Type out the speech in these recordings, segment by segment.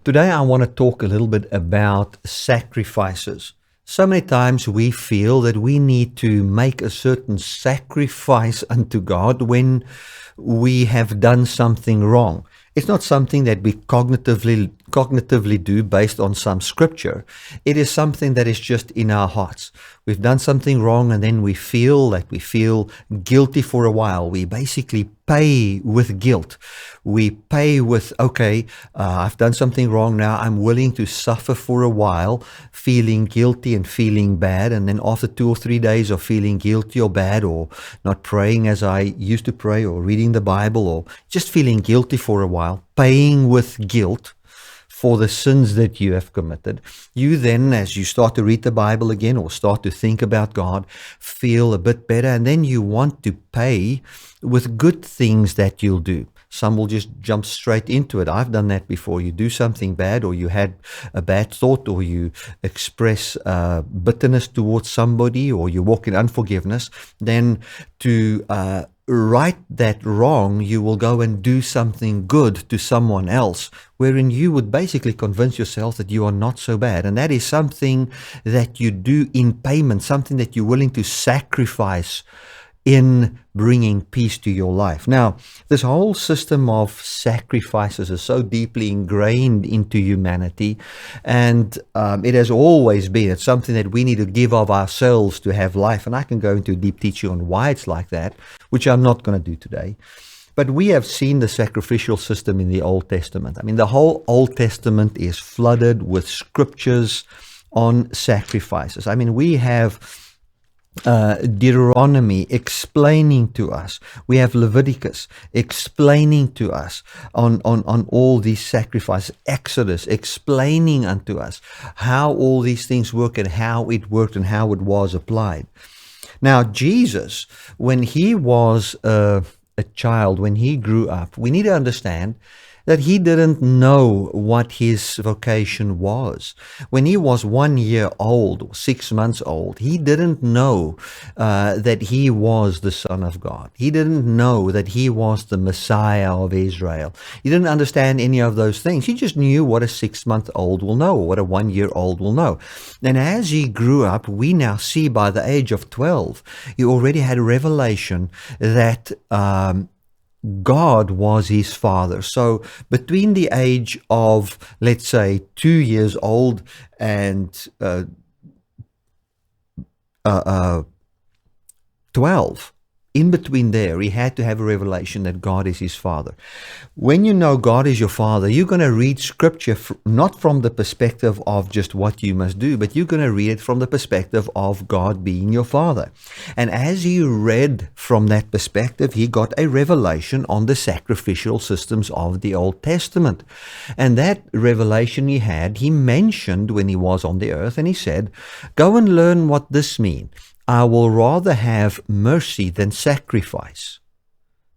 Today, I want to talk a little bit about sacrifices. So many times we feel that we need to make a certain sacrifice unto God when we have done something wrong. It's not something that we cognitively do based on some scripture. It is something that is just in our hearts. We've done something wrong and then we feel guilty for a while. We basically pay with guilt. We pay with, I've done something wrong now. I'm willing to suffer for a while, feeling guilty and feeling bad. And then after 2 or 3 days of feeling guilty or bad or not praying as I used to pray or reading the Bible or just feeling guilty for a while, paying with guilt for the sins that you have committed, you then, as you start to read the Bible again or start to think about God, feel a bit better, and then you want to pay with good things that you'll do. Some will just jump straight into it. I've done that before. You do something bad, or you had a bad thought, or you express bitterness towards somebody, or you walk in unforgiveness, then to right that wrong, you will go and do something good to someone else, wherein you would basically convince yourself that you are not so bad. And that is something that you do in payment, something that you're willing to sacrifice in bringing peace to your life. Now, this whole system of sacrifices is so deeply ingrained into humanity, and it has always been. It's something that we need to give of ourselves to have life. And I can go into deep teaching on why it's like that, which I'm not going to do today. But we have seen the sacrificial system in the Old Testament. I mean, the whole Old Testament is flooded with scriptures on sacrifices. I mean, we have Deuteronomy explaining to us. We have Leviticus explaining to us on all these sacrifices. Exodus explaining unto us how all these things work and how it worked and how it was applied. Now, Jesus, when he was a child, when he grew up, we need to understand that he didn't know what his vocation was. When he was 1 year old or 6 months old, he didn't know that he was the Son of God. He didn't know that he was the Messiah of Israel. He didn't understand any of those things. He just knew what a 6-month-old will know or what a 1 year old will know. And as he grew up, we now see by the age of 12, he already had a revelation that God was his father. So between the age of, let's say, 2 years old and 12, in between there, he had to have a revelation that God is his father. When you know God is your father, you're going to read scripture not from the perspective of just what you must do, but you're going to read it from the perspective of God being your father. And as he read from that perspective, he got a revelation on the sacrificial systems of the Old Testament. And that revelation he mentioned when he was on the earth, and he said, go and learn what this means. I will rather have mercy than sacrifice.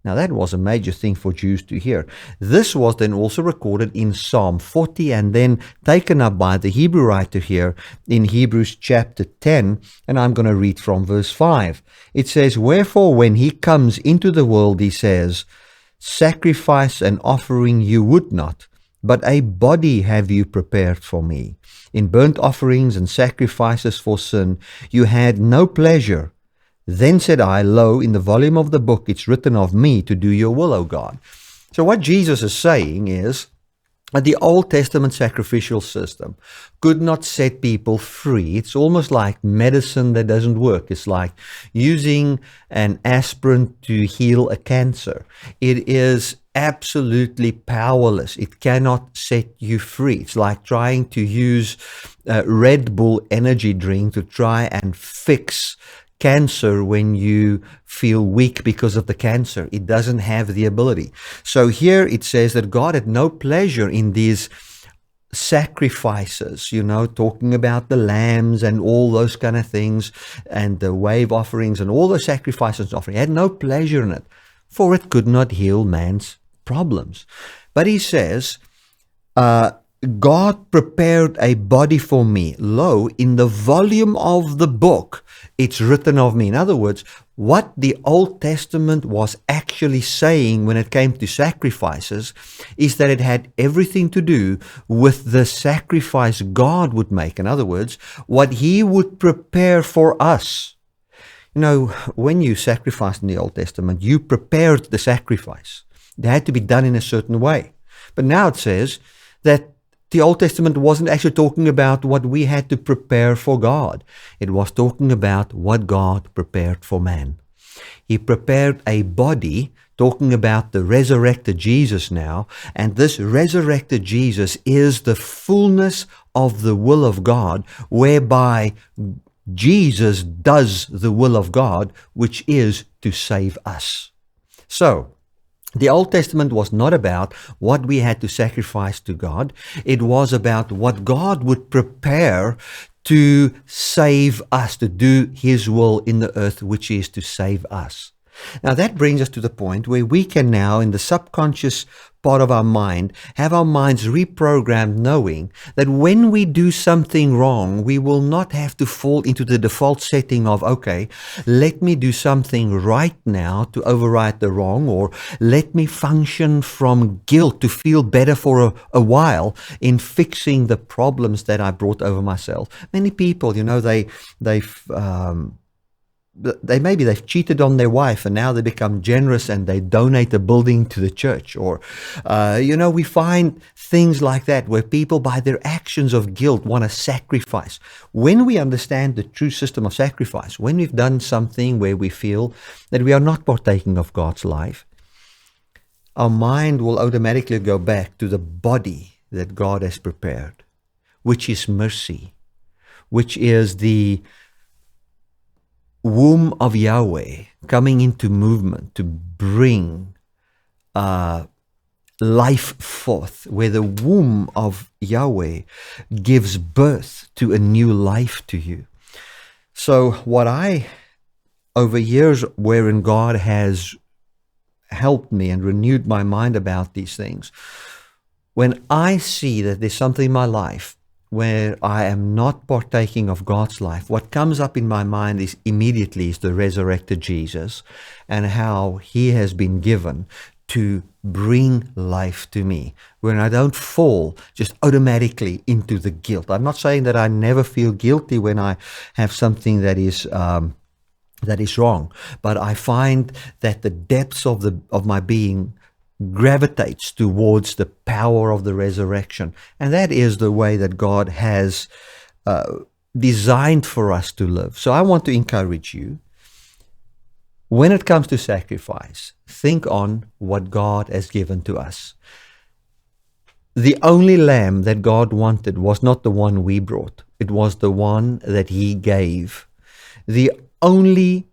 Now that was a major thing for Jews to hear. This was then also recorded in Psalm 40 and then taken up by the Hebrew writer here in Hebrews chapter 10. And I'm going to read from verse 5. It says, wherefore when he comes into the world, he says, sacrifice and offering you would not, but a body have you prepared for me. In burnt offerings and sacrifices for sin, you had no pleasure. Then said I, lo, in the volume of the book it's written of me to do your will, O God. So what Jesus is saying is that the Old Testament sacrificial system could not set people free. It's almost like medicine that doesn't work. It's like using an aspirin to heal a cancer. It is absolutely powerless. It cannot set you free. It's like trying to use Red Bull energy drink to try and fix cancer when you feel weak because of the cancer. It doesn't have the ability. So here it says that God had no pleasure in these sacrifices, talking about the lambs and all those kind of things and the wave offerings and all the sacrifices offering. He had no pleasure in it, for it could not heal man's problems. But he says, God prepared a body for me. Lo, in the volume of the book, it's written of me. In other words, what the Old Testament was actually saying when it came to sacrifices is that it had everything to do with the sacrifice God would make. In other words, what He would prepare for us. You know, when you sacrificed in the Old Testament, you prepared the sacrifice. It had to be done in a certain way. But now it says that the Old Testament wasn't actually talking about what we had to prepare for God. It was talking about what God prepared for man. He prepared a body, talking about the resurrected Jesus now, and this resurrected Jesus is the fullness of the will of God, whereby Jesus does the will of God, which is to save us. So, the Old Testament was not about what we had to sacrifice to God. It was about what God would prepare to save us, to do His will in the earth, which is to save us. Now that brings us to the point where we can now, in the subconscious part of our mind, have our minds reprogrammed, knowing that when we do something wrong, we will not have to fall into the default setting of, okay, let me do something right now to override the wrong, or let me function from guilt to feel better for a while in fixing the problems that I brought over myself. Many people, you know, maybe they've cheated on their wife and now they become generous and they donate a building to the church. Or, we find things like that where people, by their actions of guilt, want to sacrifice. When we understand the true system of sacrifice, when we've done something where we feel that we are not partaking of God's life, our mind will automatically go back to the body that God has prepared, which is mercy, which is the womb of Yahweh coming into movement to bring life forth, where the womb of Yahweh gives birth to a new life to you. So what over years wherein God has helped me and renewed my mind about these things, when I see that there's something in my life where I am not partaking of God's life, what comes up in my mind is immediately the resurrected Jesus and how He has been given to bring life to me, when I don't fall just automatically into the guilt. I'm not saying that I never feel guilty when I have something that is wrong, but I find that the depths of my being gravitates towards the power of the resurrection. And that is the way that God has designed for us to live. So I want to encourage you, when it comes to sacrifice, think on what God has given to us. The only lamb that God wanted was not the one we brought. It was the one that He gave. The only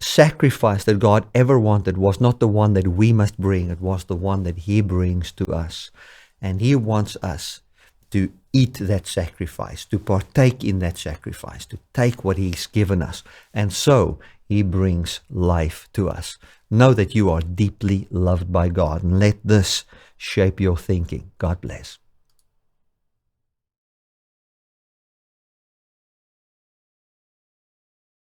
sacrifice that God ever wanted was not the one that we must bring. It was the one that He brings to us. And He wants us to eat that sacrifice, to partake in that sacrifice, to take what He's given us. And so He brings life to us. Know that you are deeply loved by God, and let this shape your thinking. God bless.